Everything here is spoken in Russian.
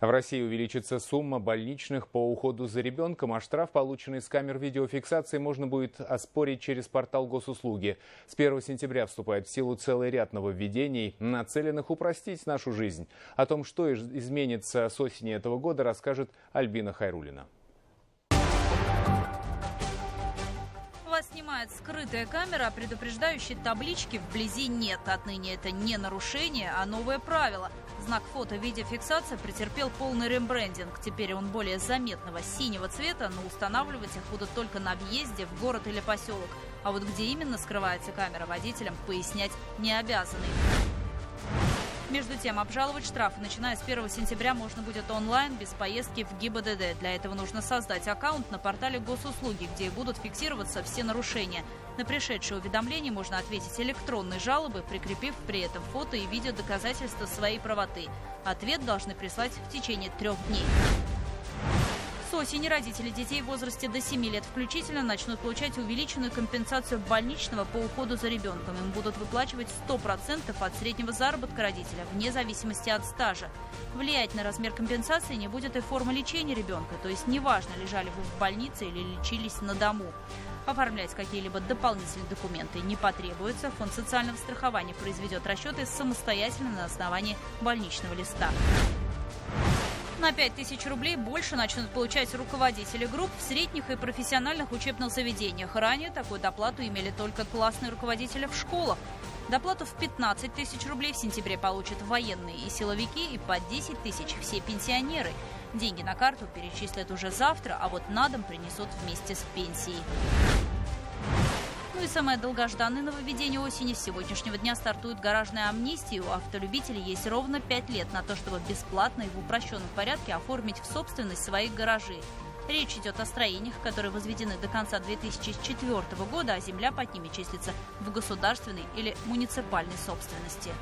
В России увеличится сумма больничных по уходу за ребенком, а штраф, полученный с камер видеофиксации, можно будет оспорить через портал госуслуги. С 1 сентября вступает в силу целый ряд нововведений, нацеленных упростить нашу жизнь. О том, что изменится с осени этого года, расскажет Альбина Хайруллина. Вас снимает скрытая камера, а предупреждающей таблички вблизи нет. Отныне это не нарушение, а новое правило. Знак фото-видеофиксация претерпел полный рембрендинг. Теперь он более заметного синего цвета, но устанавливать их будут только на въезде в город или поселок. А вот где именно скрывается камера, водителям пояснять не обязаны. Между тем, обжаловать штрафы, начиная с 1 сентября, можно будет онлайн, без поездки в ГИБДД. Для этого нужно создать аккаунт на портале госуслуги, где будут фиксироваться все нарушения. На пришедшие уведомления можно ответить электронной жалобой, прикрепив при этом фото и видео доказательства своей правоты. Ответ должны прислать в течение 3 дней. С осени родители детей в возрасте до 7 лет включительно начнут получать увеличенную компенсацию больничного по уходу за ребенком. Им будут выплачивать 100% от среднего заработка родителя, вне зависимости от стажа. Влиять на размер компенсации не будет и форма лечения ребенка, то есть неважно, лежали вы в больнице или лечились на дому. Оформлять какие-либо дополнительные документы не потребуется. Фонд социального страхования произведет расчеты самостоятельно на основании больничного листа. На 5000 рублей больше начнут получать руководители групп в средних и профессиональных учебных заведениях. Ранее такую доплату имели только классные руководители в школах. Доплату в 15 тысяч рублей в сентябре получат военные и силовики, и по 10 тысяч все пенсионеры. Деньги на карту перечислят уже завтра, а вот на дом принесут вместе с пенсией. Ну и самое долгожданное нововведение осени. С сегодняшнего дня стартует гаражная амнистия. У автолюбителей есть ровно 5 лет на то, чтобы бесплатно и в упрощенном порядке оформить в собственность свои гаражи. Речь идет о строениях, которые возведены до конца 2004 года, а земля под ними числится в государственной или муниципальной собственности.